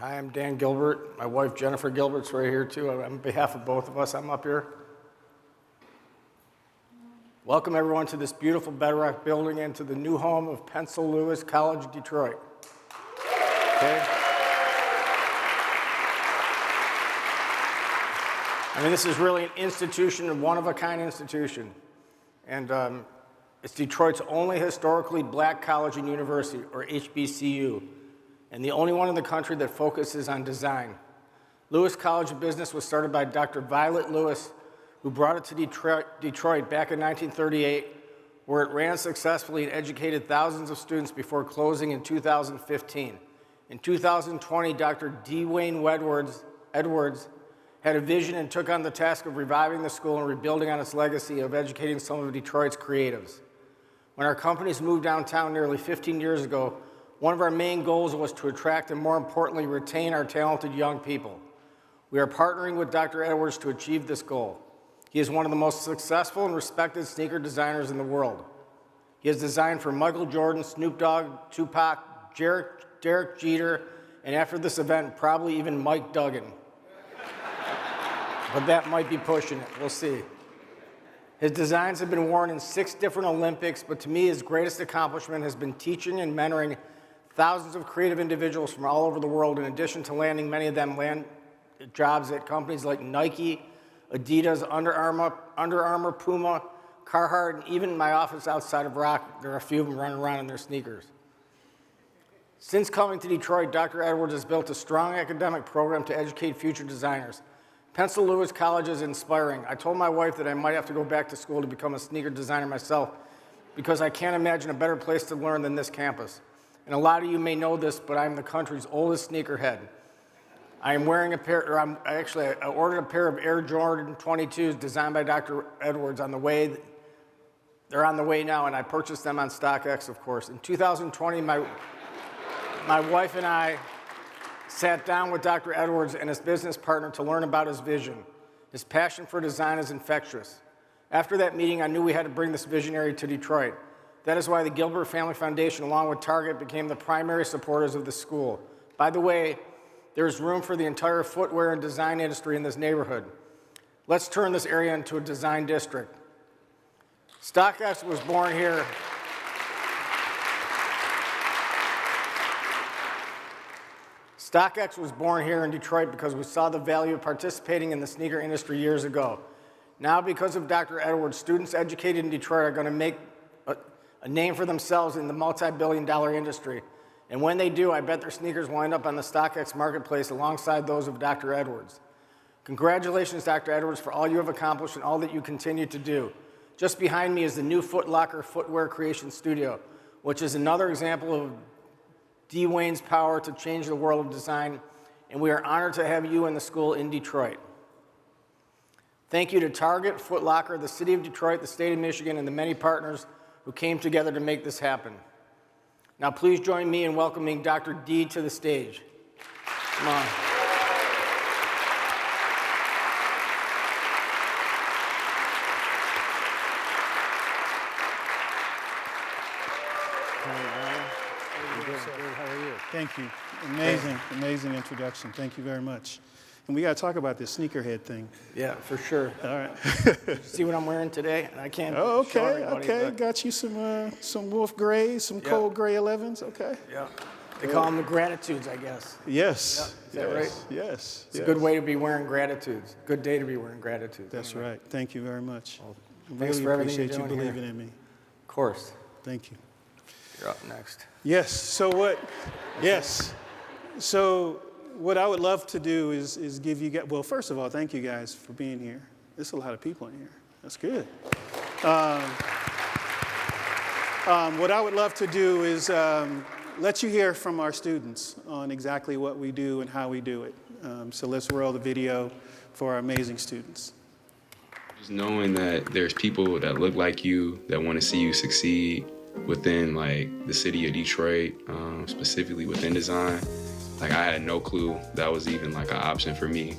Hi, I'm Dan Gilbert. My wife Jennifer Gilbert's right here too. On behalf of both of us, I'm up here. Welcome everyone to this beautiful Bedrock building and to the new home of Pensole Lewis College, Detroit. Okay. I mean, this is really an institution, a one-of-a-kind institution. And it's Detroit's only historically black college and university, or HBCU, and the only one in the country that focuses on design. Lewis College of Business was started by Dr. Violet Lewis, who brought it to Detroit back in 1938, where it ran successfully and educated thousands of students before closing in 2015. In 2020, Dr. D. Wayne Edwards had a vision and took on the task of reviving the school and rebuilding on its legacy of educating some of Detroit's creatives. When our companies moved downtown nearly 15 years ago, one of our main goals was to attract and, more importantly, retain our talented young people. We are partnering with Dr. Edwards to achieve this goal. He is one of the most successful and respected sneaker designers in the world. He has designed for Michael Jordan, Snoop Dogg, Tupac, Derek Jeter, and after this event, probably even Mike Duggan. But that might be pushing it, we'll see. His designs have been worn in 6 different Olympics, but to me, his greatest accomplishment has been teaching and mentoring thousands of creative individuals from all over the world, in addition to landing many of them jobs at companies like Nike, Adidas, Under Armour, Puma, Carhartt, and even in my office outside of Rock, there are a few of them running around in their sneakers. Since coming to Detroit, Dr. Edwards has built a strong academic program to educate future designers. Pensole Lewis College is inspiring. I told my wife that I might have to go back to school to become a sneaker designer myself, because I can't imagine a better place to learn than this campus. And a lot of you may know this, but I'm the country's oldest sneakerhead. I am wearing I ordered a pair of Air Jordan 22s designed by Dr. Edwards on the way. They're on the way now, and I purchased them on StockX, of course. In 2020, my wife and I sat down with Dr. Edwards and his business partner to learn about his vision. His passion for design is infectious. After that meeting, I knew we had to bring this visionary to Detroit. That is why the Gilbert Family Foundation, along with Target, became the primary supporters of the school. By the way, there's room for the entire footwear and design industry in this neighborhood. Let's turn this area into a design district. StockX was born here. StockX was born here in Detroit because we saw the value of participating in the sneaker industry years ago. Now, because of Dr. Edwards, students educated in Detroit are going to make a name for themselves in the multi-billion-dollar industry. And when they do, I bet their sneakers will end up on the StockX marketplace alongside those of Dr. Edwards. Congratulations, Dr. Edwards, for all you have accomplished and all that you continue to do. Just behind me is the new Foot Locker Footwear Creation Studio, which is another example of D. Wayne's power to change the world of design, and we are honored to have you in the school in Detroit. Thank you to Target, Foot Locker, the City of Detroit, the State of Michigan, and the many partners who came together to make this happen. Now please join me in welcoming Dr. D to the stage. Come on. How are you? Thank you. Amazing introduction. Thank you very much. And we got to talk about this sneakerhead thing. Yeah, for sure. All right. See what I'm wearing today? I can't. Oh, okay. show everybody, Okay. but Got you some wolf grays, some cold gray 11s. Okay. yeah. They call them the gratitudes, I guess. Yes. Yeah, is that right? Yes. It's a good way to be wearing gratitudes. Good day to be wearing gratitudes. That's right. Thank you very much. Well, I thanks really for everything appreciate you're you doing believing here. in me. Of course. Thank you. You're up next. Yes. So what? Yes. So what I would love to do is give you guys, well, first of all, thank you guys for being here. There's a lot of people in here. That's good. What I would love to do is let you hear from our students on exactly what we do and how we do it. So let's roll the video for our amazing students. Just knowing that there's people that look like you, that want to see you succeed within like the city of Detroit, specifically within design. Like I had no clue that was even like an option for me.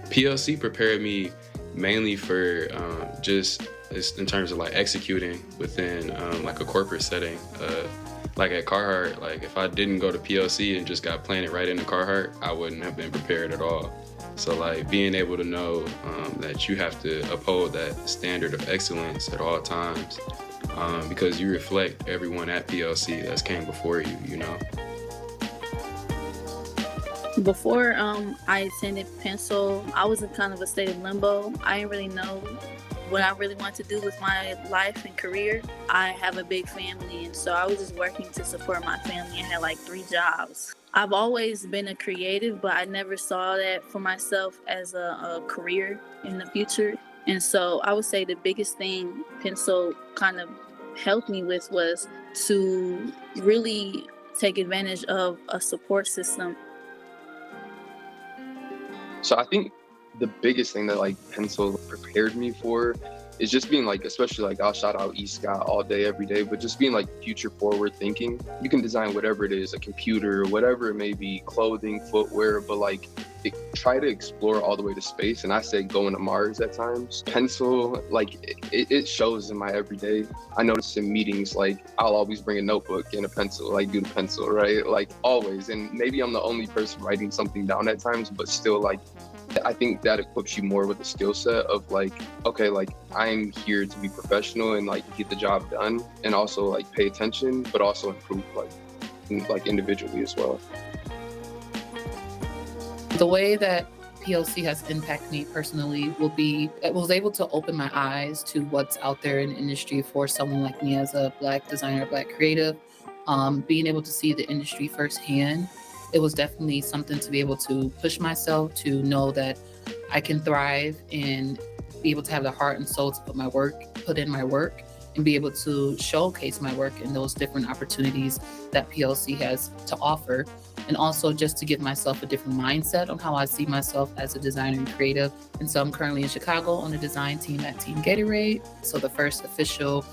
PLC prepared me mainly for just is in terms of like executing within like a corporate setting. Like at Carhartt, like if I didn't go to PLC and just got planted right into Carhartt, I wouldn't have been prepared at all. So like being able to know that you have to uphold that standard of excellence at all times, because you reflect everyone at PLC that's came before you, you know? Before I attended Pensole, I was in kind of a state of limbo. I didn't really know what I really wanted to do with my life and career. I have a big family, and so I was just working to support my family. I had like 3 jobs. I've always been a creative, but I never saw that for myself as a career in the future. And so I would say the biggest thing Pensole kind of helped me with was to really take advantage of a support system. So I think the biggest thing that like Pensole prepared me for is just being like, especially like I'll shout out East Scott all day, every day, but just being like future forward thinking. You can design whatever it is, a computer, whatever it may be, clothing, footwear, but like try to explore all the way to space. And I say going to Mars at times. Pensole, like it shows in my everyday. I notice in meetings, like I'll always bring a notebook and a pencil, like do the pencil, right? Like always. And maybe I'm the only person writing something down at times, but still like, I think that equips you more with a skill set of like, okay, like I'm here to be professional and like get the job done and also like pay attention, but also improve like individually as well. The way that PLC has impacted me personally will be, it was able to open my eyes to what's out there in the industry for someone like me as a Black designer, Black creative. Being able to see the industry firsthand, it was definitely something to be able to push myself to know that I can thrive and be able to have the heart and soul to put in my work and be able to showcase my work in those different opportunities that PLC has to offer. And also just to give myself a different mindset on how I see myself as a designer and creative. And so I'm currently in Chicago on the design team at Team Gatorade. So the first official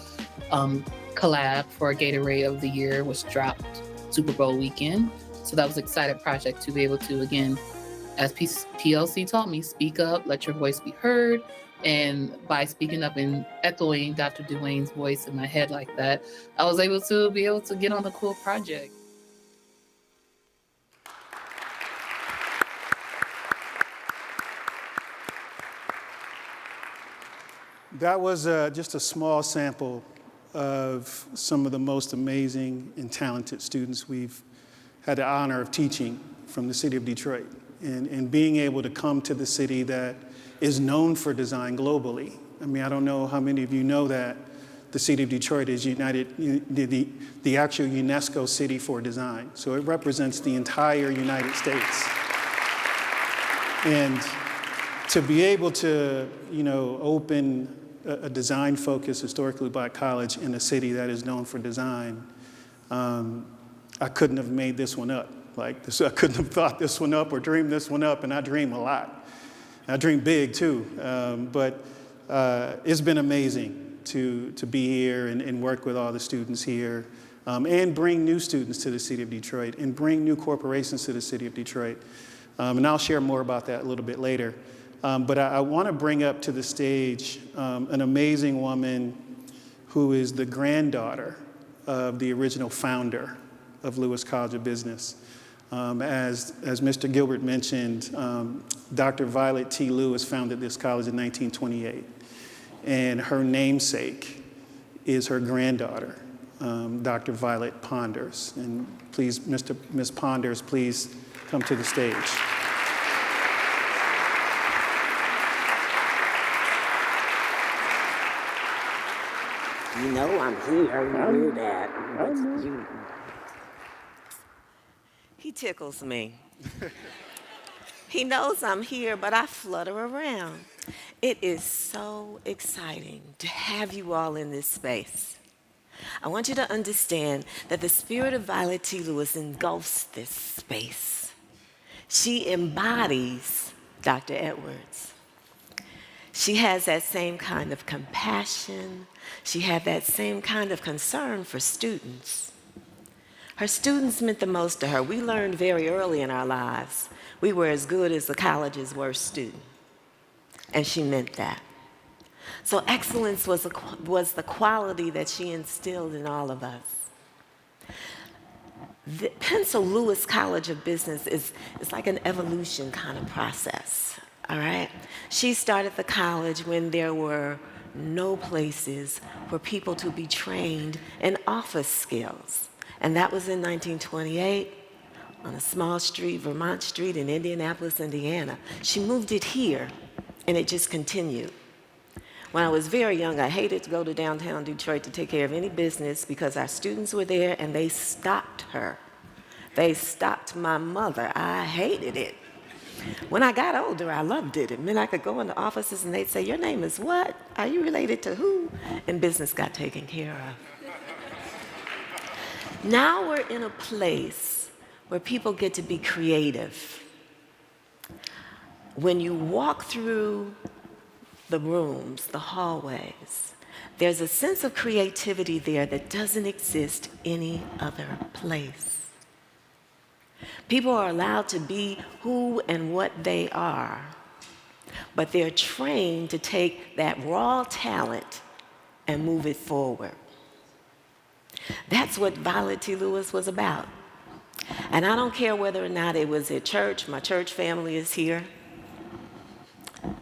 collab for Gatorade of the year was dropped Super Bowl weekend. So that was an exciting project to be able to, again, as PLC taught me, speak up, let your voice be heard. And by speaking up and echoing Dr. Dwayne's voice in my head like that, I was able to get on a cool project. That was just a small sample of some of the most amazing and talented students we've had the honor of teaching from the city of Detroit. And being able to come to the city that is known for design globally. I mean, I don't know how many of you know that the city of Detroit is the actual UNESCO city for design. So it represents the entire United States. And to be able to, open a design-focused, historically Black college in a city that is known for design, I couldn't have made this one up. Like this, I couldn't have thought this one up or dreamed this one up, and I dream a lot. I dream big too, but it's been amazing to be here and work with all the students here, and bring new students to the city of Detroit and bring new corporations to the city of Detroit. And I'll share more about that a little bit later. But I want to bring up to the stage an amazing woman who is the granddaughter of the original founder of Lewis College of Business. As Mr. Gilbert mentioned, Dr. Violet T. Lewis founded this college in 1928. And her namesake is her granddaughter, Dr. Violet Ponders. And please, Ms. Ponders, please come to the stage. You know I'm here, you knew that. But he tickles me. He knows I'm here, but I flutter around. It is so exciting to have you all in this space. I want you to understand that the spirit of Violet T. Lewis engulfs this space. She embodies Dr. Edwards. She has that same kind of compassion. She had that same kind of concern for students. Her students meant the most to her. We learned very early in our lives we were as good as the college's worst student. And she meant that. So excellence was the quality that she instilled in all of us. The Pensole Lewis College of Business is like an evolution kind of process, all right? She started the college when there were no places for people to be trained in office skills. And that was in 1928 on a small street, Vermont Street in Indianapolis, Indiana. She moved it here, and it just continued. When I was very young, I hated to go to downtown Detroit to take care of any business because our students were there and they stopped her. They stopped my mother. I hated it. When I got older, I loved it. It meant I could go into offices and they'd say, "Your name is what? Are you related to who?" And business got taken care of. Now we're in a place where people get to be creative. When you walk through the rooms, the hallways, there's a sense of creativity there that doesn't exist any other place. People are allowed to be who and what they are, but they're trained to take that raw talent and move it forward. That's what Violet T. Lewis was about. And I don't care whether or not it was at church. My church family is here.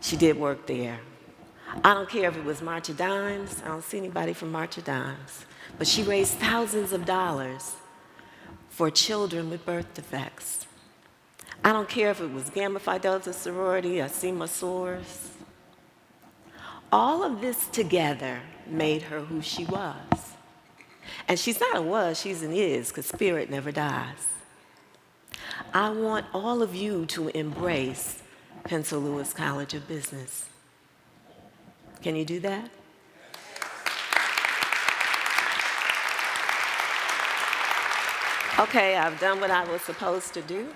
She did work there. I don't care if it was March of Dimes. I don't see anybody from March of Dimes. But she raised thousands of dollars for children with birth defects. I don't care if it was Gamma Phi Delta sorority or Sigma Source. All of this together made her who she was. And she's not a was, she's an is, because spirit never dies. I want all of you to embrace Pensole Lewis College of Business. Can you do that? Okay, I've done what I was supposed to do.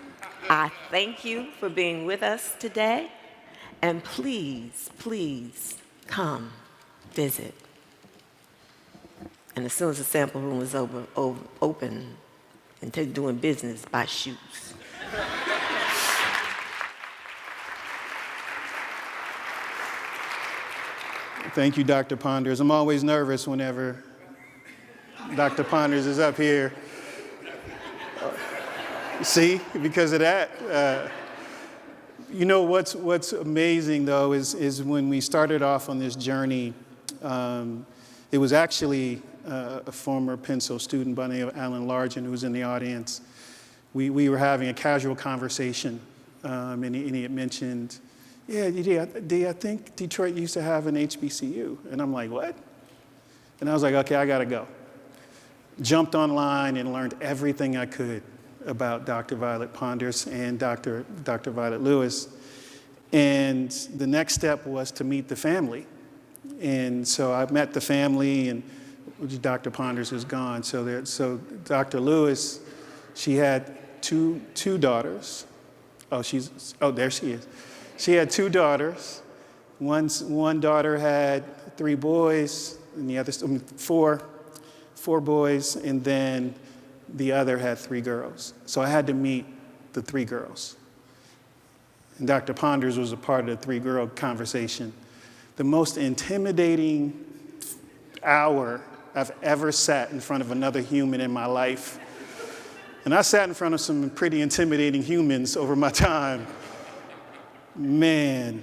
I thank you for being with us today. And please, please come visit. And as soon as the sample room is open and doing business, buy shoes. Thank you, Dr. Ponders. I'm always nervous whenever Dr. Ponders is up here. See, because of that. You know, what's amazing, though, is when we started off on this journey, it was actually a former Pensole student by the name of Alan Largent who was in the audience. We were having a casual conversation, and he had mentioned, yeah, I think Detroit used to have an HBCU. And I'm like, what? And I was like, okay, I got to go. Jumped online and learned everything I could about Dr. Violet Ponders and Dr. Violet Lewis. And the next step was to meet the family. And so I met the family, and Dr. Ponders is gone. So Dr. Lewis, she had two daughters. There she is. She had two daughters. One daughter had 3 boys, and the other four boys, and then the other had 3 girls. So I had to meet the 3 girls. And Dr. Ponders was a part of the 3-girl conversation. The most intimidating hour I've ever sat in front of another human in my life. And I sat in front of some pretty intimidating humans over my time. Man,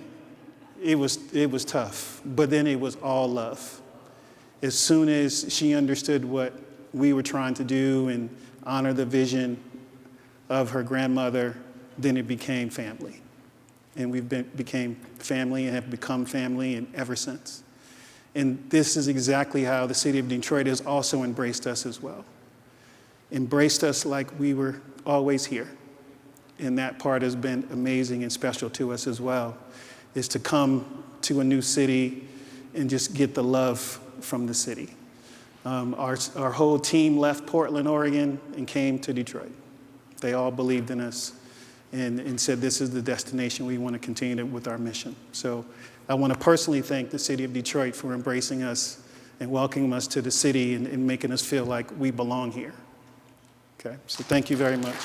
it was tough, but then it was all love. As soon as she understood what we were trying to do and honor the vision of her grandmother, then it became family. And we became family and have become family and ever since. And this is exactly how the city of Detroit has also embraced us as well. Embraced us like we were always here. And that part has been amazing and special to us as well, is to come to a new city and just get the love from the city. Our whole team left Portland, Oregon, and came to Detroit. They all believed in us and said this is the destination we want to continue with our mission. So I want to personally thank the city of Detroit for embracing us and welcoming us to the city and making us feel like we belong here. Okay, so thank you very much.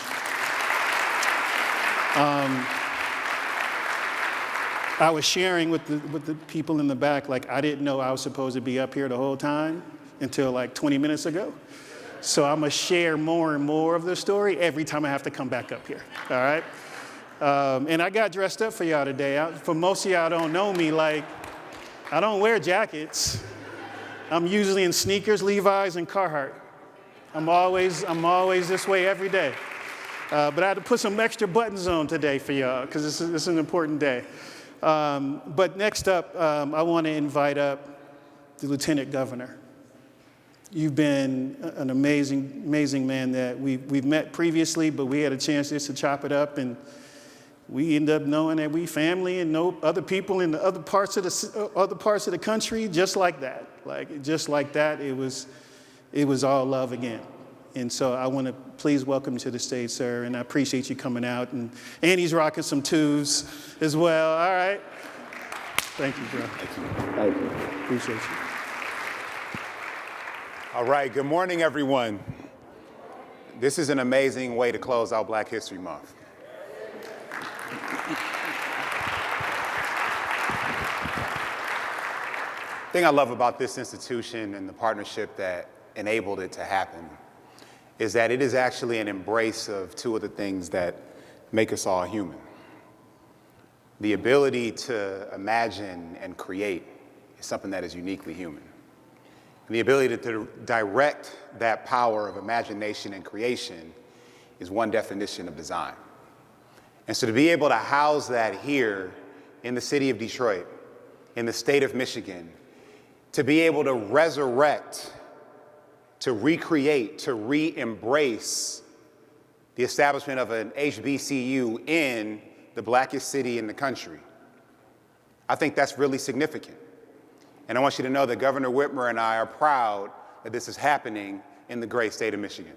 I was sharing with the people in the back, like I didn't know I was supposed to be up here the whole time until like 20 minutes ago. So I'm gonna share more and more of the story every time I have to come back up here, all right? And I got dressed up for y'all today. For most of y'all don't know me, like I don't wear jackets. I'm usually in sneakers, Levi's, and Carhartt. I'm always this way every day. But I had to put some extra buttons on today for y'all because this is an important day. But next up, I want to invite up the Lieutenant Governor. You've been an amazing, amazing man that we've met previously, but we had a chance just to chop it up, and we end up knowing that we family and know other people in the other parts of the country just like that. Like just like that, it was all love again. And so I want to please welcome you to the stage, sir, and I appreciate you coming out. And he's rocking some twos as well. All right. Thank you, bro. Thank you. Appreciate you. All right, good morning, everyone. This is an amazing way to close out Black History Month. The thing I love about this institution and the partnership that enabled it to happen is that it is actually an embrace of two of the things that make us all human. The ability to imagine and create is something that is uniquely human. And the ability to direct that power of imagination and creation is one definition of design. And so to be able to house that here in the city of Detroit, in the state of Michigan, to be able to resurrect, to recreate, to re-embrace the establishment of an HBCU in the blackest city in the country, I think that's really significant. And I want you to know that Governor Whitmer and I are proud that this is happening in the great state of Michigan.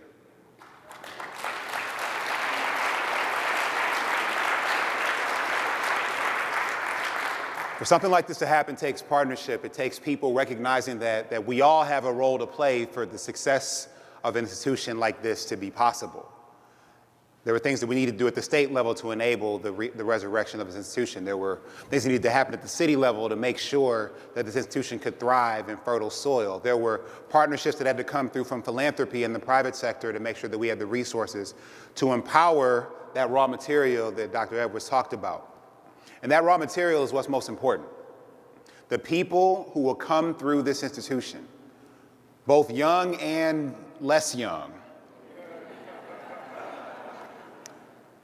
For something like this to happen takes partnership. It takes people recognizing that we all have a role to play for the success of an institution like this to be possible. There were things that we needed to do at the state level to enable the resurrection of this institution. There were things that needed to happen at the city level to make sure that this institution could thrive in fertile soil. There were partnerships that had to come through from philanthropy and the private sector to make sure that we had the resources to empower that raw material that Dr. Edwards talked about. And that raw material is what's most important. The people who will come through this institution, both young and less young,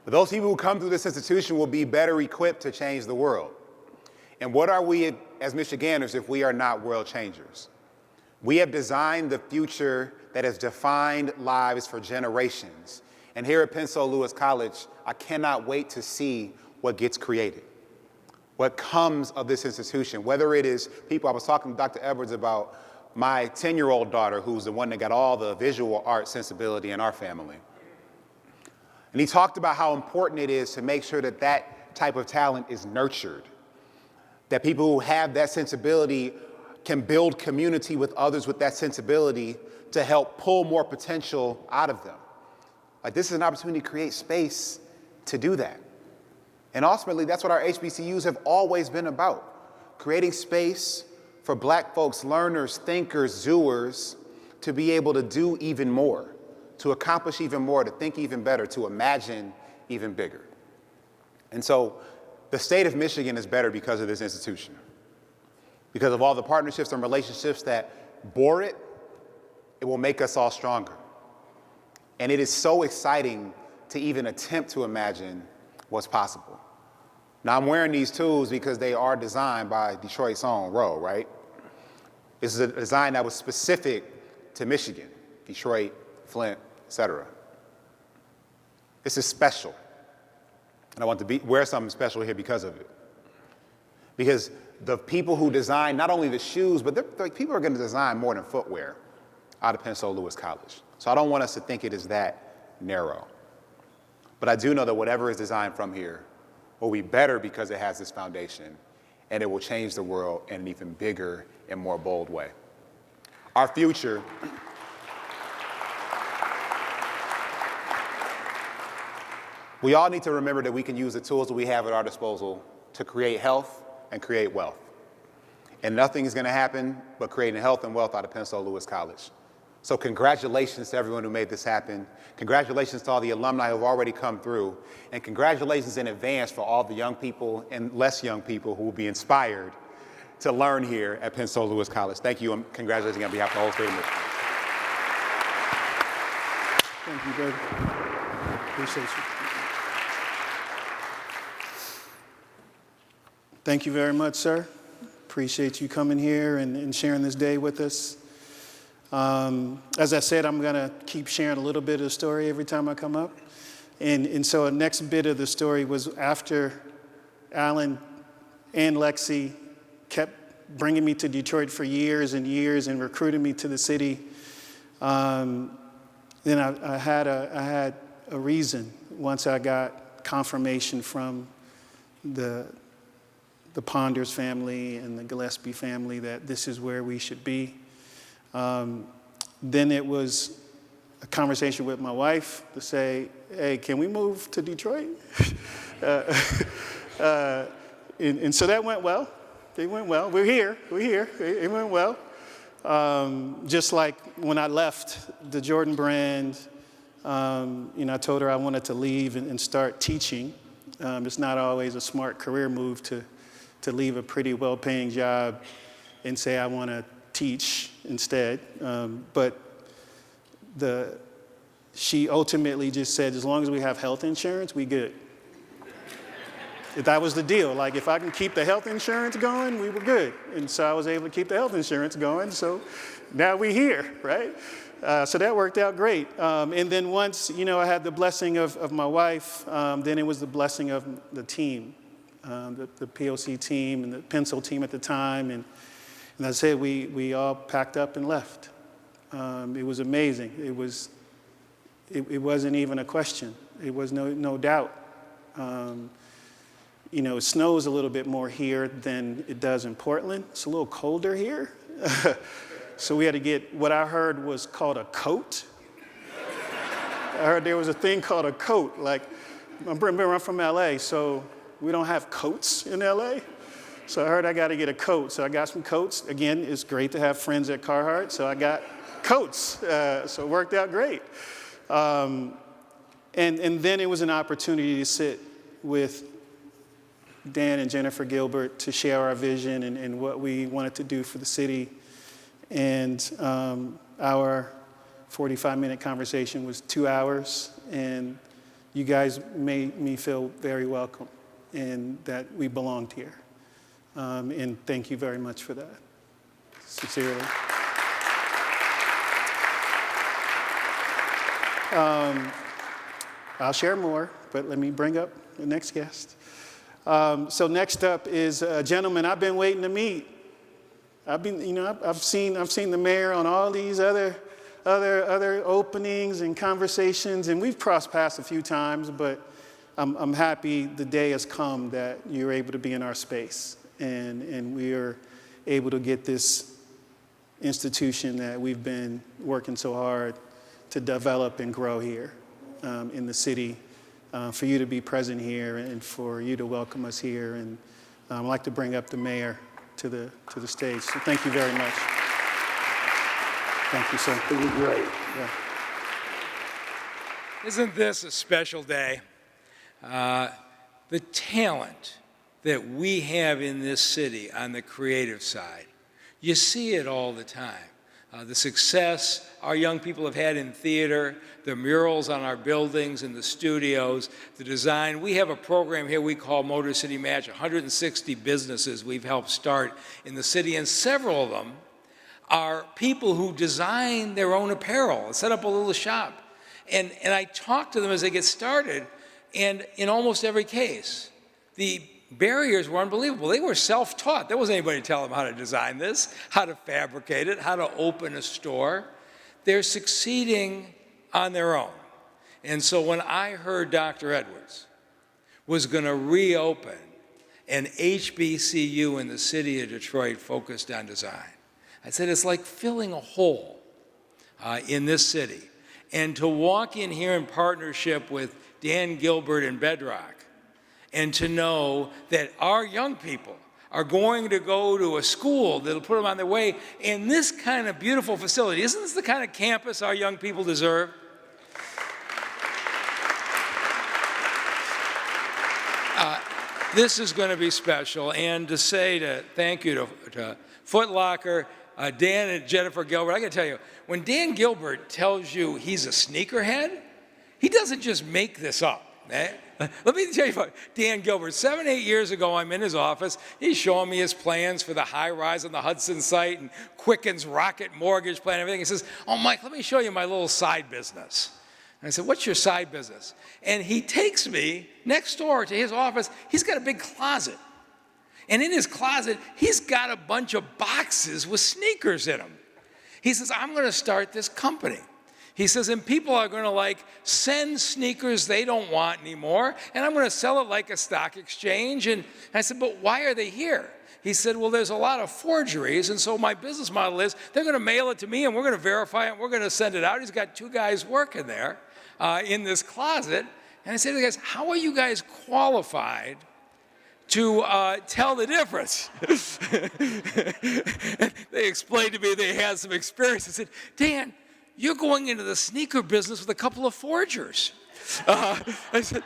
but those people who come through this institution will be better equipped to change the world. And what are we as Michiganders if we are not world changers? We have designed the future that has defined lives for generations. And here at Pensole Lewis College, I cannot wait to see what gets created, what comes of this institution, whether it is people. I was talking to Dr. Edwards about my 10-year-old daughter, who's the one that got all the visual art sensibility in our family. And he talked about how important it is to make sure that that type of talent is nurtured, that people who have that sensibility can build community with others with that sensibility to help pull more potential out of them. Like, this is an opportunity to create space to do that. And ultimately, that's what our HBCUs have always been about, creating space for Black folks, learners, thinkers, doers, to be able to do even more, to accomplish even more, to think even better, to imagine even bigger. And so the state of Michigan is better because of this institution, because of all the partnerships and relationships that bore it. It will make us all stronger. And it is so exciting to even attempt to imagine what's possible. Now, I'm wearing these tools because they are designed by Detroit's own Roe, right? This is a design that was specific to Michigan, Detroit, Flint, et cetera. This is special. And I want to wear something special here because of it. Because the people who design not only the shoes, but people are going to design more than footwear out of Pensole Lewis College. So I don't want us to think it is that narrow. But I do know that whatever is designed from here will be better because it has this foundation, and it will change the world in an even bigger and more bold way. Our future we all need to remember that we can use the tools that we have at our disposal to create health and create wealth. And nothing is going to happen but creating health and wealth out of Pensole Lewis College. So congratulations to everyone who made this happen. Congratulations to all the alumni who have already come through. And congratulations in advance for all the young people and less young people who will be inspired to learn here at Pensole Lewis College. Thank you, and congratulations on behalf of the whole state of Michigan. Thank you, David. Appreciate you. Thank you very much, sir. Appreciate you coming here and sharing this day with us. As I said, I'm going to keep sharing a little bit of the story every time I come up. And so the next bit of the story was after Alan and Lexi kept bringing me to Detroit for years and years and recruiting me to the city. Then I had a reason once I got confirmation from the Ponders family and the Gillespie family that this is where we should be. Then it was a conversation with my wife to say, hey, can we move to Detroit? And so that went well. It went well. We're here. It went well. Just like when I left the Jordan brand, I told her I wanted to leave and start teaching. It's not always a smart career move to leave a pretty well-paying job and say I want to teach instead. But she ultimately just said, as long as we have health insurance, we good. That was the deal. Like, if I can keep the health insurance going, we were good. And so I was able to keep the health insurance going. So now we're here, right? So that worked out great. And then once, I had the blessing of my wife, then it was the blessing of the team, the POC team and the Pensole team at the time. And I said, we all packed up and left. It was amazing. It wasn't even a question. It was no doubt. It snows a little bit more here than it does in Portland. It's a little colder here. So we had to get what I heard was called a coat. I heard there was a thing called a coat. Like, I'm from LA, so we don't have coats in LA. So I heard I got to get a coat. So I got some coats. Again, it's great to have friends at Carhartt, so I got coats. So it worked out great. And then it was an opportunity to sit with Dan and Jennifer Gilbert to share our vision and what we wanted to do for the city. And our 45-minute conversation was 2 hours, and you guys made me feel very welcome and that we belonged here. And thank you very much for that, sincerely. I'll share more, but let me bring up the next guest. So next up is a gentleman I've been waiting to meet. I've seen the mayor on all these other openings and conversations, and we've crossed paths a few times, but I'm happy the day has come that you're able to be in our space, and we are able to get this institution that we've been working so hard to develop and grow here in the city, for you to be present here and for you to welcome us here. And I'd like to bring up the mayor to the stage. So thank you very much. Thank you, sir. It was great. Yeah. Isn't this a special day? The talent that we have in this city on the creative side, you see it all the time. The success our young people have had in theater, the murals on our buildings and the studios, the design. We have a program here we call Motor City Match, 160 businesses we've helped start in the city, and several of them are people who design their own apparel, set up a little shop. And I talk to them as they get started, and in almost every case, the barriers were unbelievable. They were self-taught. There wasn't anybody to tell them how to design this, how to fabricate it, how to open a store. They're succeeding on their own. And so when I heard Dr. Edwards was going to reopen an HBCU in the city of Detroit focused on design, I said, it's like filling a hole in this city. And to walk in here in partnership with Dan Gilbert and Bedrock, and to know that our young people are going to go to a school that'll put them on their way in this kind of beautiful facility. Isn't this the kind of campus our young people deserve? This is going to be special, and to say thank you to Foot Locker, Dan and Jennifer Gilbert. I got to tell you, when Dan Gilbert tells you he's a sneakerhead, he doesn't just make this up. Eh? Let me tell you about Dan Gilbert. 7, 8 years ago, I'm in his office. He's showing me his plans for the high-rise on the Hudson site and Quicken's Rocket Mortgage plan and everything. He says, "Oh, Mike, let me show you my little side business." And I said, "What's your side business?" And he takes me next door to his office. He's got a big closet. And in his closet, he's got a bunch of boxes with sneakers in them. He says, "I'm going to start this company." He says, "and people are going to send sneakers they don't want anymore, and I'm going to sell it like a stock exchange." And I said, "But why are they here?" He said, "Well, there's a lot of forgeries, and so my business model is they're going to mail it to me, and we're going to verify it, and we're going to send it out." He's got 2 guys working there in this closet. And I said to the guys, "How are you guys qualified to tell the difference?" They explained to me they had some experience. I said, "Dan, you're going into the sneaker business with a couple of forgers." I said,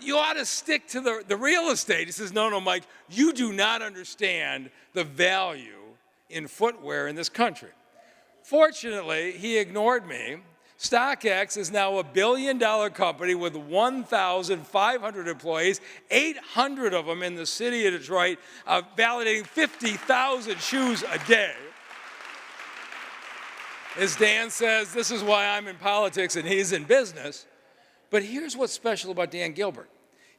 "You ought to stick to the real estate." He says, no, Mike, you do not understand the value in footwear in this country." Fortunately, he ignored me. StockX is now a $1 billion company with 1,500 employees, 800 of them in the city of Detroit, validating 50,000 shoes a day. As Dan says, this is why I'm in politics and he's in business. But here's what's special about Dan Gilbert.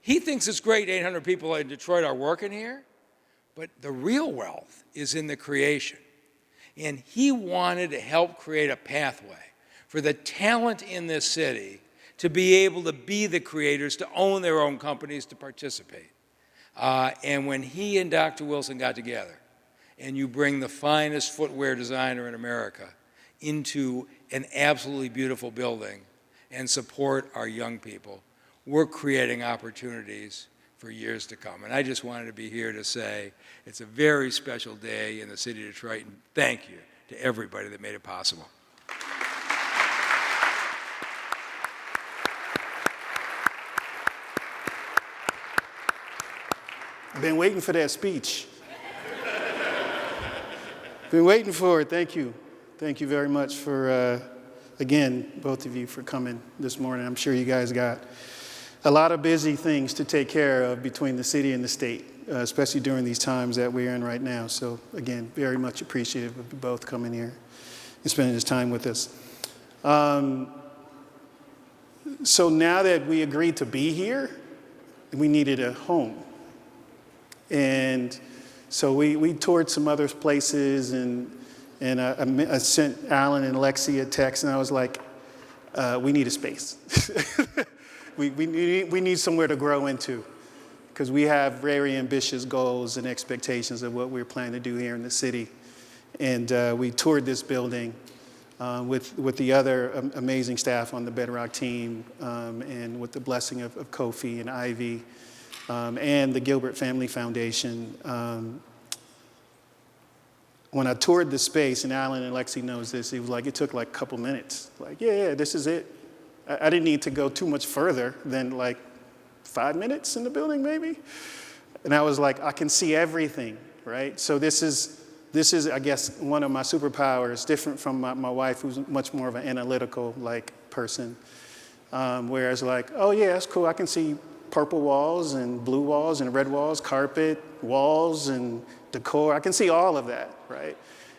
He thinks it's great 800 people in Detroit are working here, but the real wealth is in the creation. And he wanted to help create a pathway for the talent in this city to be able to be the creators, to own their own companies, to participate. And when he and Dr. Wilson got together, and you bring the finest footwear designer in America into an absolutely beautiful building and support our young people, we're creating opportunities for years to come. And I just wanted to be here to say it's a very special day in the city of Detroit, and thank you to everybody that made it possible. Been waiting for that speech. Been waiting for it. Thank you. Thank you very much for, again, both of you for coming this morning. I'm sure you guys got a lot of busy things to take care of between the city and the state, especially during these times that we're in right now. So again, very much appreciative of you both coming here and spending this time with us. So now that we agreed to be here, we needed a home. And so we toured some other places, and I sent Alan and Lexi a text, and I was like, we need a space. we need somewhere to grow into, because we have very ambitious goals and expectations of what we're planning to do here in the city. And we toured this building with the other amazing staff on the Bedrock team, and with the blessing of Kofi and Ivy, and the Gilbert Family Foundation. When I toured the space, and Alan and Lexi knows this, it was like, it took like a couple minutes. Like, yeah, this is it. I didn't need to go too much further than like 5 minutes in the building, maybe. And I was like, I can see everything, right? So this is, I guess, one of my superpowers, different from my wife, who's much more of an analytical like person. Whereas like, oh yeah, that's cool. I can see purple walls and blue walls and red walls, carpet, walls and decor. I can see all of that, right?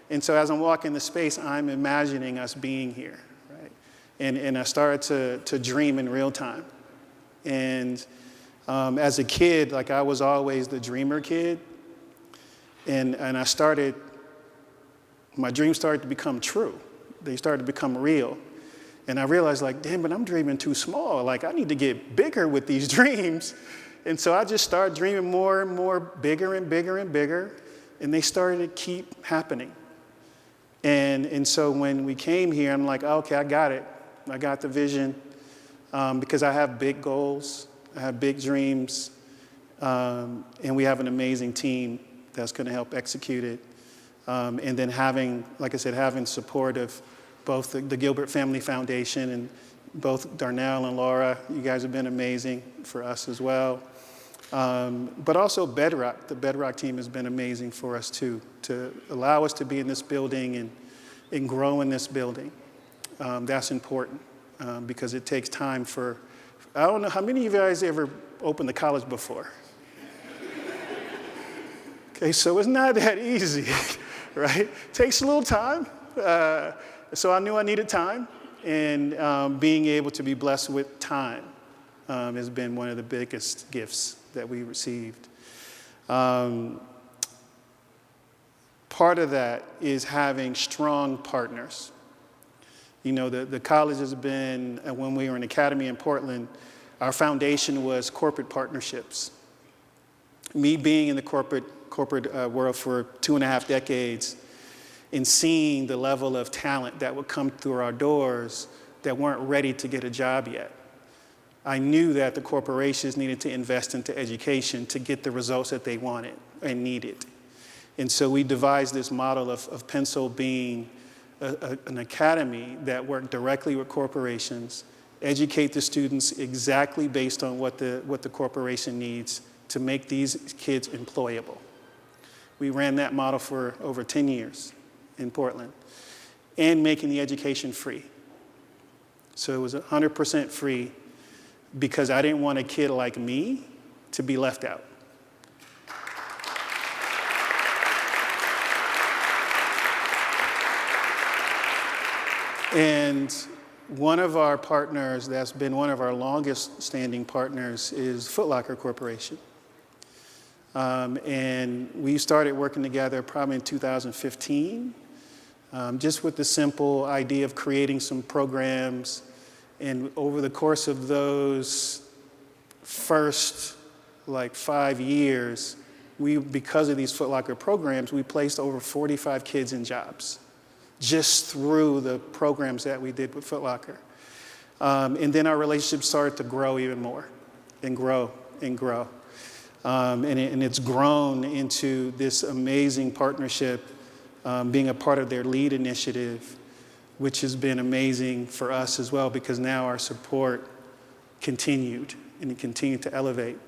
And so as I'm walking the space, I'm imagining us being here, right? And I started to dream in real time. And as a kid, like I was always the dreamer kid. And my dreams started to become true. They started to become real. And I realized like, damn, but I'm dreaming too small. Like I need to get bigger with these dreams. And so I just started dreaming more and more, bigger and bigger and bigger. And they started to keep happening. And so when we came here, I'm like, okay, I got it. I got the vision, because I have big goals. I have big dreams. And we have an amazing team that's going to help execute it. And then having, like I said, having support of both the Gilbert Family Foundation and both Darnell and Laura. You guys have been amazing for us as well. But also Bedrock. The Bedrock team has been amazing for us too, to allow us to be in this building and grow in this building. That's important because it takes time for, I don't know, how many of you guys ever opened the college before? Okay, so it's not that easy, right? It takes a little time. So I knew I needed time, and being able to be blessed with time has been one of the biggest gifts that we received. Part of that is having strong partners. You know, the college has been, when we were an academy in Portland, our foundation was corporate partnerships. Me being in the corporate world for 2.5 decades and seeing the level of talent that would come through our doors that weren't ready to get a job yet. I knew that the corporations needed to invest into education to get the results that they wanted and needed. And so we devised this model of Pensole being an academy that worked directly with corporations, educate the students exactly based on what the corporation needs to make these kids employable. We ran that model for over 10 years in Portland, and making the education free. So it was 100% free because I didn't want a kid like me to be left out. And one of our partners that's been one of our longest standing partners is Foot Locker Corporation. And we started working together probably in 2015, just with the simple idea of creating some programs. And over the course of those first 5 years, because of these Foot Locker programs, we placed over 45 kids in jobs just through the programs that we did with Foot Locker. And then our relationship started to grow even more and grow and grow. And it's grown into this amazing partnership, being a part of their LEAD initiative, which has been amazing for us as well, because now our support continued, and it continued to elevate.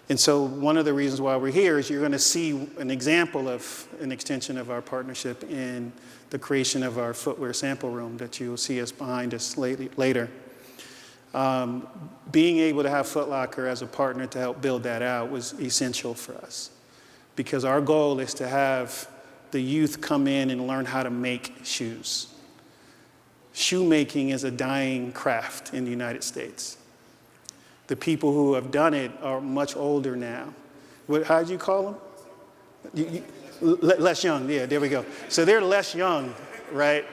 And so one of the reasons why we're here is you're going to see an example of an extension of our partnership in the creation of our footwear sample room that you will see us behind us later. Being able to have Foot Locker as a partner to help build that out was essential for us, because our goal is to have the youth come in and learn how to make shoes. Shoemaking is a dying craft in the United States. The people who have done it are much older now. How do you call them? Less young, yeah, there we go. So they're less young, right?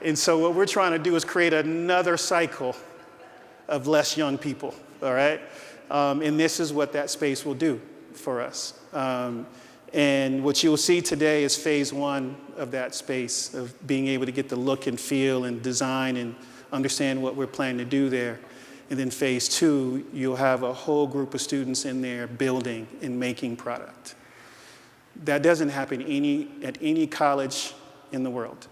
And so what we're trying to do is create another cycle of less young people, all right? And this is what that space will do for us. And what you'll see today is phase one of that space, of being able to get the look and feel and design and understand what we're planning to do there. And then phase two, you'll have a whole group of students in there building and making product. That doesn't happen at any college in the world.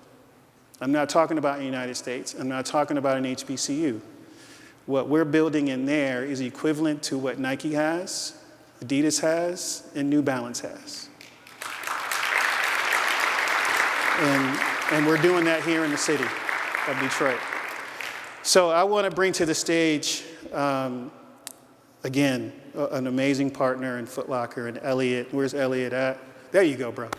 I'm not talking about in the United States. I'm not talking about an HBCU. What we're building in there is equivalent to what Nike has, Adidas has, and New Balance has. And we're doing that here in the city of Detroit. So I want to bring to the stage, again, an amazing partner in Foot Locker, and Elliot. Where's Elliot at? There you go, bro.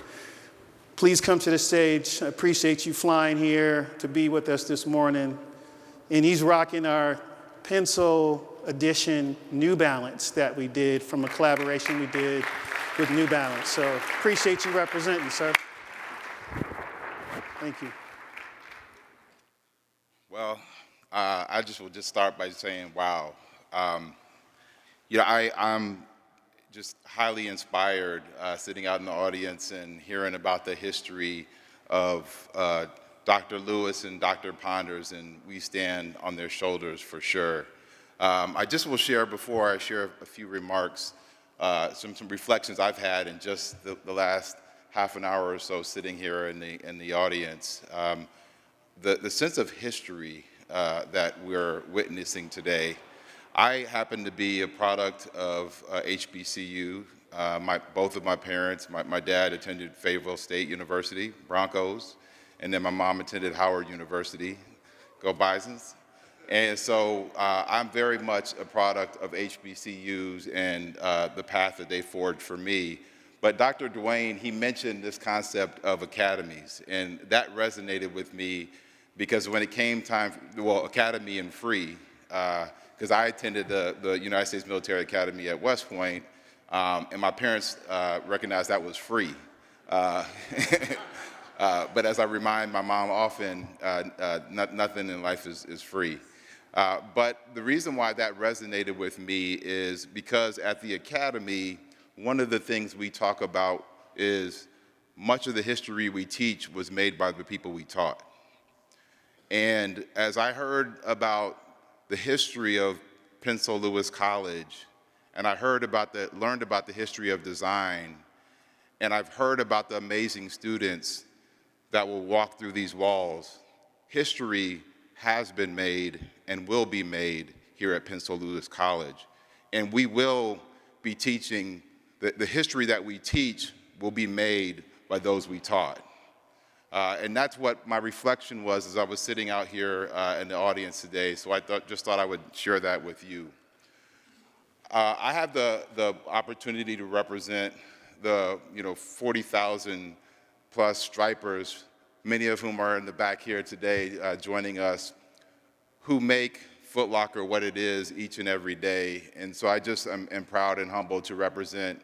Please come to the stage. I appreciate you flying here to be with us this morning. And he's rocking our Pensole edition New Balance that we did from a collaboration we did with New Balance. So appreciate you representing, sir. Thank you. Well, I will just start by saying, wow. I'm just highly inspired sitting out in the audience and hearing about the history of Dr. Lewis and Dr. Ponders, and we stand on their shoulders for sure. I just will share, before I share a few remarks, some reflections I've had in just the last half an hour or so sitting here in the audience. The sense of history that we're witnessing today. I happen to be a product of HBCU. Both of my parents, my dad attended Fayetteville State University, Broncos, and then my mom attended Howard University, go Bisons. And so I'm very much a product of HBCUs and the path that they forged for me. But Dr. Dwayne, he mentioned this concept of academies, and that resonated with me because when it came time, academy and free, because I attended the United States Military Academy at West Point, and my parents recognized that was free. But as I remind my mom often, nothing in life is free. But the reason why that resonated with me is because at the academy, one of the things we talk about is much of the history we teach was made by the people we taught. And as I heard about the history of Pensole Lewis College, and I learned about the history of design, and I've heard about the amazing students that will walk through these walls, history has been made and will be made here at Pensole Lewis College. And we will be teaching, the history that we teach will be made by those we taught. And that's what my reflection was as I was sitting out here in the audience today, so I just thought I would share that with you. I have the opportunity to represent the 40,000 plus stripers, many of whom are in the back here today joining us, who make Foot Locker what it is each and every day. And so I just am proud and humbled to represent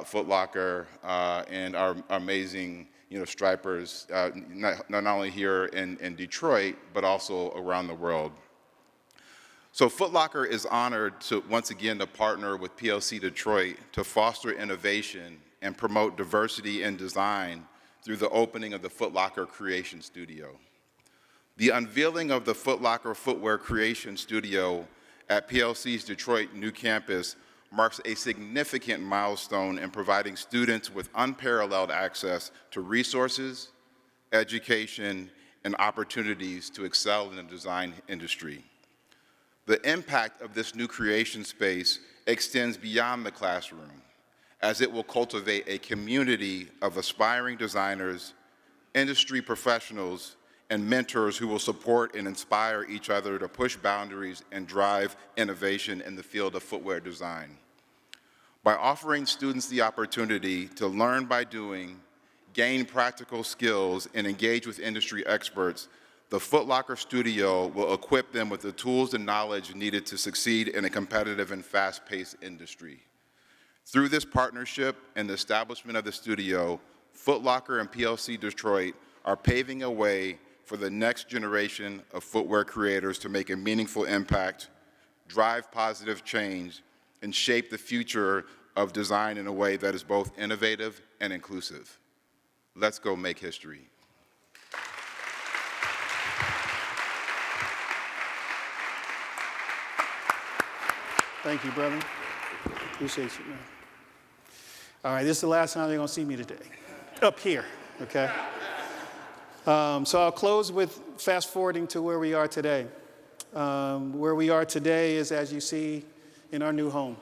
Foot Locker and our amazing stripers, not only here in Detroit, but also around the world. So Foot Locker is honored to once again to partner with PLC Detroit to foster innovation and promote diversity in design through the opening of the Foot Locker Creation Studio. The unveiling of the Foot Locker Footwear Creation Studio at PLC's Detroit new campus marks a significant milestone in providing students with unparalleled access to resources, education, and opportunities to excel in the design industry. The impact of this new creation space extends beyond the classroom, as it will cultivate a community of aspiring designers, industry professionals, and mentors who will support and inspire each other to push boundaries and drive innovation in the field of footwear design. By offering students the opportunity to learn by doing, gain practical skills, and engage with industry experts, the Foot Locker Studio will equip them with the tools and knowledge needed to succeed in a competitive and fast-paced industry. Through this partnership and the establishment of the studio, Foot Locker and PLC Detroit are paving a way for the next generation of footwear creators to make a meaningful impact, drive positive change, and shape the future of design in a way that is both innovative and inclusive. Let's go make history. Thank you, brother. Appreciate you, man. All right, this is the last time they're going to see me today. Up here, okay? So I'll close with fast forwarding to where we are today. Where we are today is, as you see, in our new home.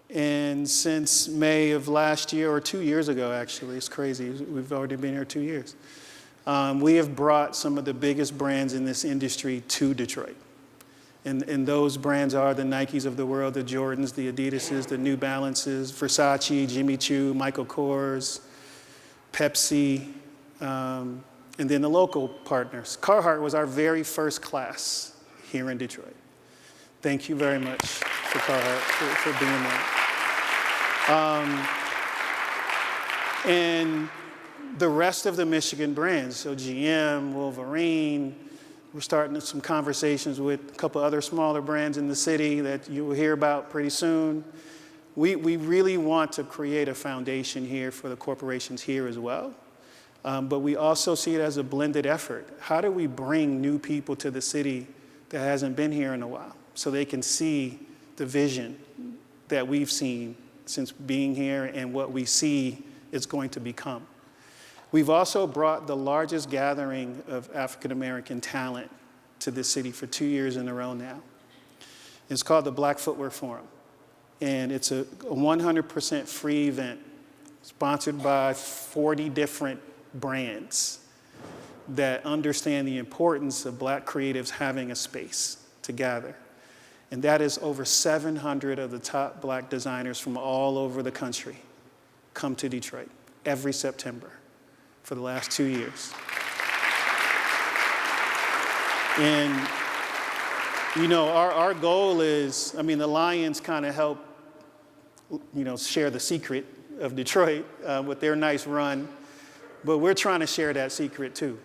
And since May of last year, or 2 years ago, actually, it's crazy, we've already been here 2 years, we have brought some of the biggest brands in this industry to Detroit. And those brands are the Nikes of the world, the Jordans, the Adidases, the New Balances, Versace, Jimmy Choo, Michael Kors, Pepsi, and then the local partners. Carhartt was our very first class here in Detroit. Thank you very much for Carhartt for being there. And the rest of the Michigan brands, so GM, Wolverine, we're starting some conversations with a couple other smaller brands in the city that you will hear about pretty soon. We really want to create a foundation here for the corporations here as well. But we also see it as a blended effort. How do we bring new people to the city that hasn't been here in a while so they can see the vision that we've seen since being here and what we see it's going to become. We've also brought the largest gathering of African American talent to this city for 2 years in a row now. It's called the Black Footwear Forum, and it's a 100% free event sponsored by 40 different brands that understand the importance of Black creatives having a space to gather. And that is over 700 of the top Black designers from all over the country come to Detroit every September for the last 2 years. And, you know, our goal is, I mean, the Lions kind of help, you know, share the secret of Detroit with their nice run, but we're trying to share that secret too.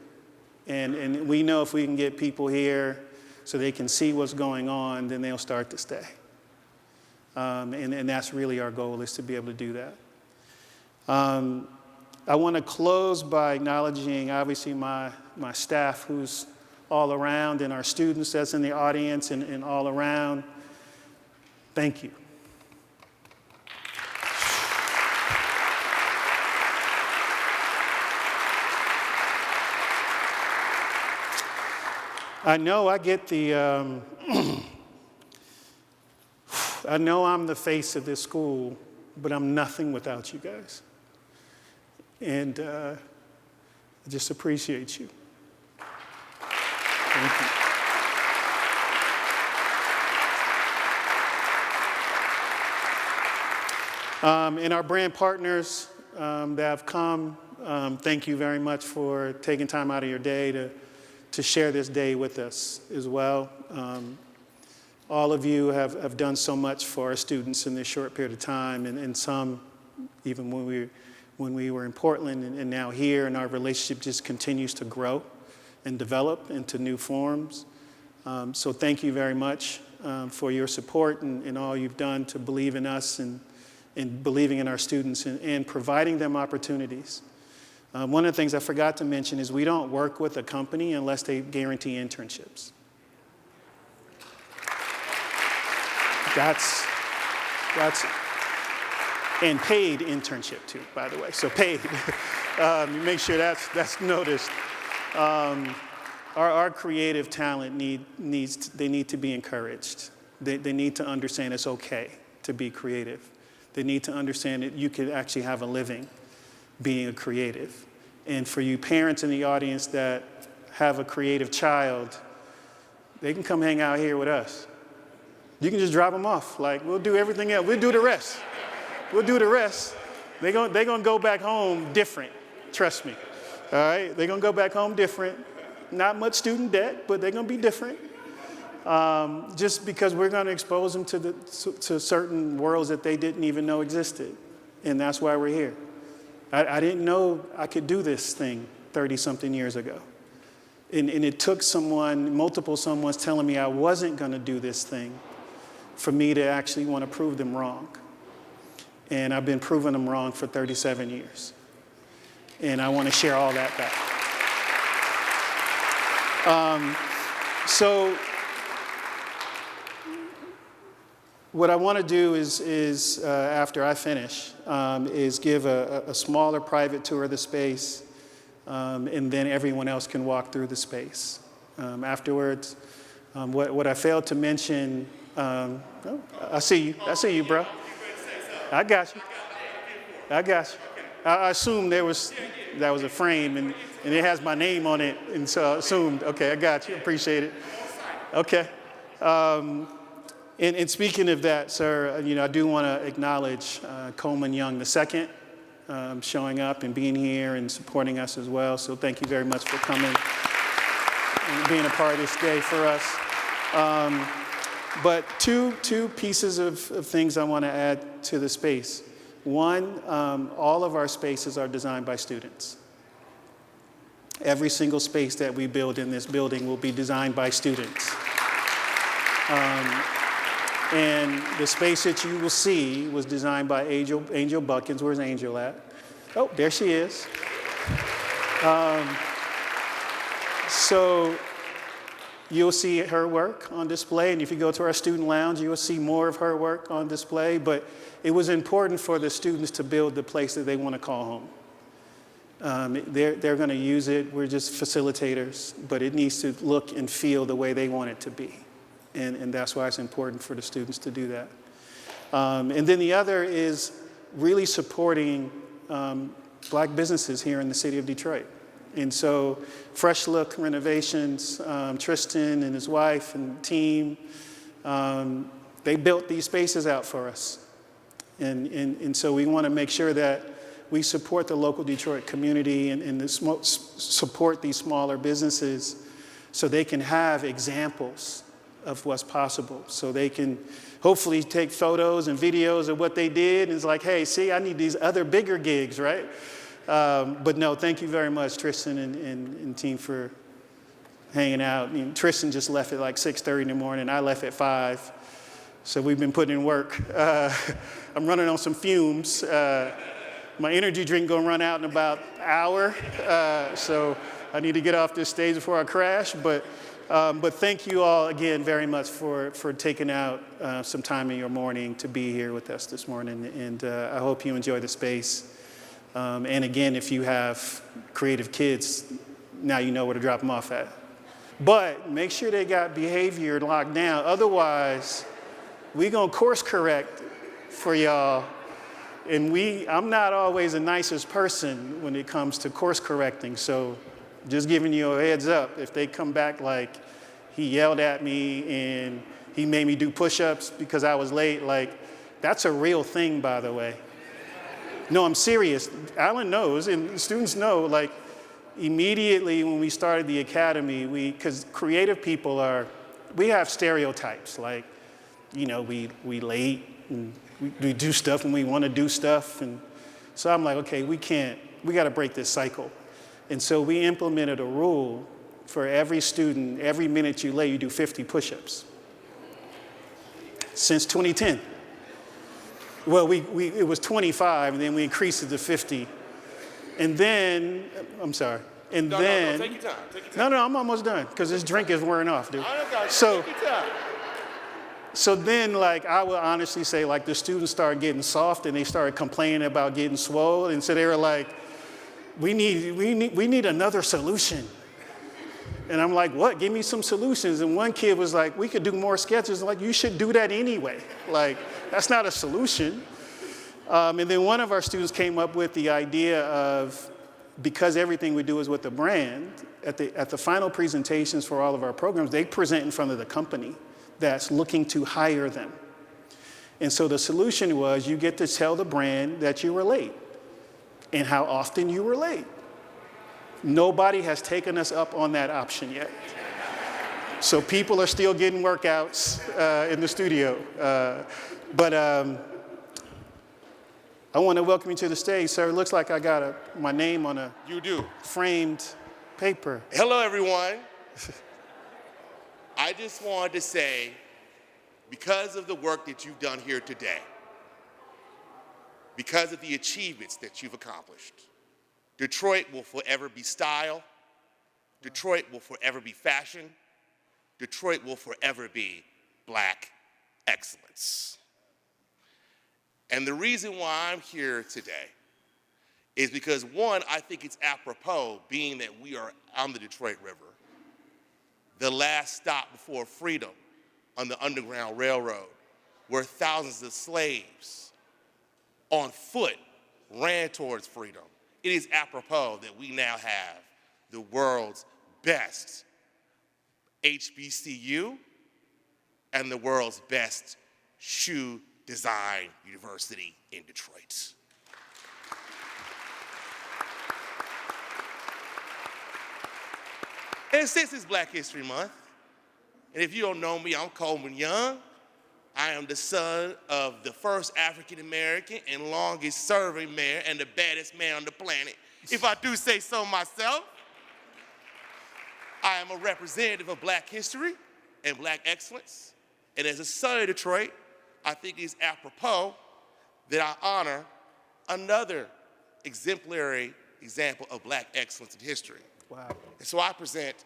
And we know if we can get people here so they can see what's going on, then they'll start to stay. And that's really our goal, is to be able to do that. I want to close by acknowledging, obviously, my staff who's all around, and our students that's in the audience and all around. Thank you. I know I get the, I know I'm the face of this school, but I'm nothing without you guys. And I just appreciate you. Thank you. And our brand partners that have come, thank you very much for taking time out of your day to share this day with us as well. All of you have done so much for our students in this short period of time, and some even when we were in Portland and now here, and our relationship just continues to grow and develop into new forms. So thank you very much for your support and all you've done to believe in us and believing in our students and providing them opportunities. One of the things I forgot to mention is we don't work with a company unless they guarantee internships. That's and paid internship too, by the way. So paid. Make sure that's noticed. Our creative talent need to be encouraged. They need to understand it's okay to be creative. They need to understand that you can actually have a living being a creative. And for you parents in the audience that have a creative child, they can come hang out here with us. You can just drop them off. Like, we'll do everything else. We'll do the rest. We'll do the rest. They're gonna go back home different. Trust me. All right? They're gonna go back home different. Not much student debt, but they're gonna be different. Just because we're gonna expose them to certain worlds that they didn't even know existed. And that's why we're here. I didn't know I could do this thing 30-something years ago. And it took multiple someones telling me I wasn't gonna do this thing for me to actually want to prove them wrong. And I've been proving them wrong for 37 years. And I want to share all that back. So what I want to do is after I finish, is give a smaller private tour of the space, and then everyone else can walk through the space. Afterwards, what I failed to mention, I see you, bro. I got you. I assumed that was a frame, and it has my name on it, and so I assumed, okay, I got you, appreciate it. Okay. And speaking of that, sir, I do want to acknowledge Coleman Young II showing up and being here and supporting us as well. So thank you very much for coming and being a part of this day for us. But two pieces of things I want to add to the space. One, all of our spaces are designed by students. Every single space that we build in this building will be designed by students. And the space that you will see was designed by Angel Buckins. Where's Angel at? Oh, there she is. So you'll see her work on display, and if you go to our student lounge, you will see more of her work on display, but it was important for the students to build the place that they want to call home. They're going to use it. We're just facilitators, but it needs to look and feel the way they want it to be. And that's why it's important for the students to do that. And then the other is really supporting Black businesses here in the city of Detroit. And so Fresh Look Renovations, Tristan and his wife and team, they built these spaces out for us. And so we want to make sure that we support the local Detroit community and support these smaller businesses so they can have examples of what's possible. So they can hopefully take photos and videos of what they did and it's like, hey, see, I need these other bigger gigs, right? But no, thank you very much, Tristan and team, for hanging out. Tristan just left at like 6:30 in the morning. I left at 5. So we've been putting in work. I'm running on some fumes. My energy drink gonna run out in about an hour, so I need to get off this stage before I crash. But thank you all again very much for taking out some time in your morning to be here with us this morning. And I hope you enjoy the space. And again, if you have creative kids, now you know where to drop them off at. But make sure they got behavior locked down. Otherwise, we're gonna course correct for y'all. And I'm not always the nicest person when it comes to course correcting, so just giving you a heads up. If they come back like he yelled at me and he made me do push-ups because I was late, like that's a real thing, by the way. No, I'm serious. Alan knows, and students know, like immediately when we started the academy, because creative people we have stereotypes, like, we late and we do stuff when we want to do stuff. And so I'm like, okay, we got to break this cycle. And so we implemented a rule for every student, every minute you late, you do 50 push-ups. Since 2010. Well, it was 25, and then we increased it to 50. And then, I'm sorry. And No, take your time. Take your time. No, I'm almost done, because this drink is wearing off, dude. Take your time. So then, like, I would honestly say, like, the students started getting soft and they started complaining about getting swole. And so they were like, we need another solution. And I'm like, what? Give me some solutions. And one kid was like, we could do more sketches. I'm like, you should do that anyway. Like, that's not a solution. And then one of our students came up with the idea of, because everything we do is with the brand, at the final presentations for all of our programs, they present in front of the company that's looking to hire them. And so the solution was, you get to tell the brand that you were late and how often you were late. Nobody has taken us up on that option yet. So people are still getting workouts in the studio. But I want to welcome you to the stage, sir. It looks like I got my name on a framed paper. Hello, everyone. I just wanted to say, because of the work that you've done here today, because of the achievements that you've accomplished, Detroit will forever be style. Detroit will forever be fashion. Detroit will forever be Black excellence. And the reason why I'm here today is because, one, I think it's apropos, being that we are on the Detroit River, the last stop before freedom on the Underground Railroad, where thousands of slaves on foot ran towards freedom. It is apropos that we now have the world's best HBCU and the world's best shoe design university in Detroit. And since it's Black History Month, and if you don't know me, I'm Coleman Young. I am the son of the first African-American and longest serving mayor and the baddest man on the planet, if I do say so myself. I am a representative of Black history and Black excellence. And as a son of Detroit, I think it's apropos that I honor another exemplary example of Black excellence in history. Wow. And so I present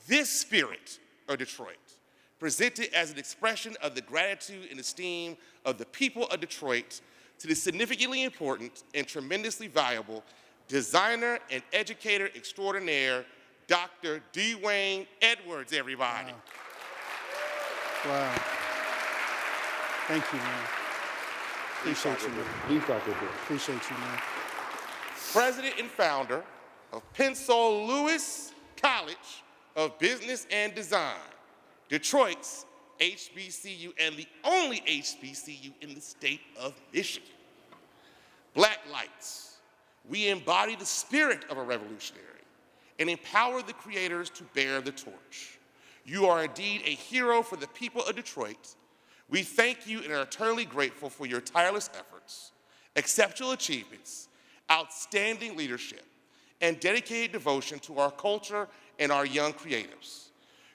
this spirit of Detroit, presented as an expression of the gratitude and esteem of the people of Detroit to the significantly important and tremendously valuable designer and educator extraordinaire, Dr. Dwayne Edwards, everybody. Wow. Thank you, man. Appreciate you, man. Appreciate you, man. President and founder of Pensole Lewis College of Business and Design, Detroit's HBCU and the only HBCU in the state of Michigan. Black lights, we embody the spirit of a revolutionary and empower the creators to bear the torch. You are indeed a hero for the people of Detroit. We thank you and are eternally grateful for your tireless efforts, exceptional achievements, outstanding leadership, and dedicated devotion to our culture and our young creatives.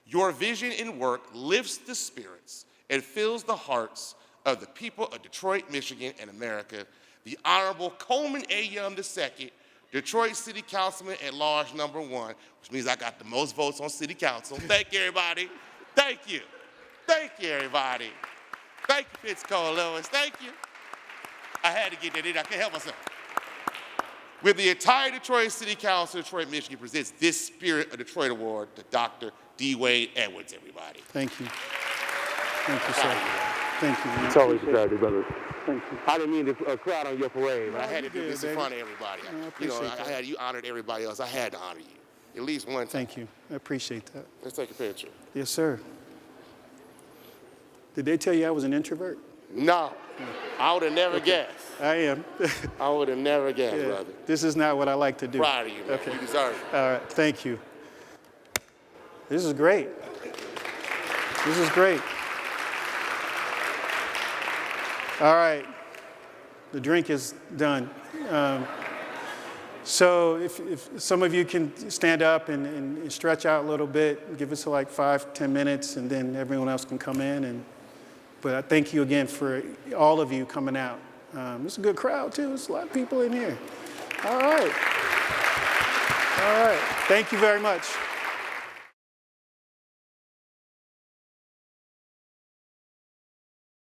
Your vision and work lifts the spirits and fills the hearts of the people of Detroit, Michigan, and America. The Honorable Coleman A. Young II, Detroit City Councilman at Large #1, which means I got the most votes on City Council. Thank you, everybody. Thank you. Thank you, everybody. Thank you, Pensole Lewis. Thank you. I had to get that in. I can't help myself. With the entire Detroit City Council, Detroit, Michigan presents this Spirit of Detroit Award to Dr. Dwayne Edwards, everybody. Thank you. Thank you, sir. Thank you, man. It's always a tragedy, brother. Thank you. I didn't mean to crowd on your parade, but I had to do you this did, in baby. front of everybody. I appreciate that. I had you honored everybody else. I had to honor you, at least one time. Thank you. I appreciate that. Let's take a picture. Yes, sir. Did they tell you I was an introvert? No, I would have never guessed. I am. I would have never guessed, Yeah. brother. This is not what I like to do. Proud of you, man. Okay. You deserve it. All right. Thank you. This is great. This is great. All right. The drink is done. So if some of you can stand up and stretch out a little bit, give us like 5-10 minutes, and then everyone else can come in. But I thank you again for all of you coming out. It's a good crowd, too. There's a lot of people in here. All right. All right. Thank you very much.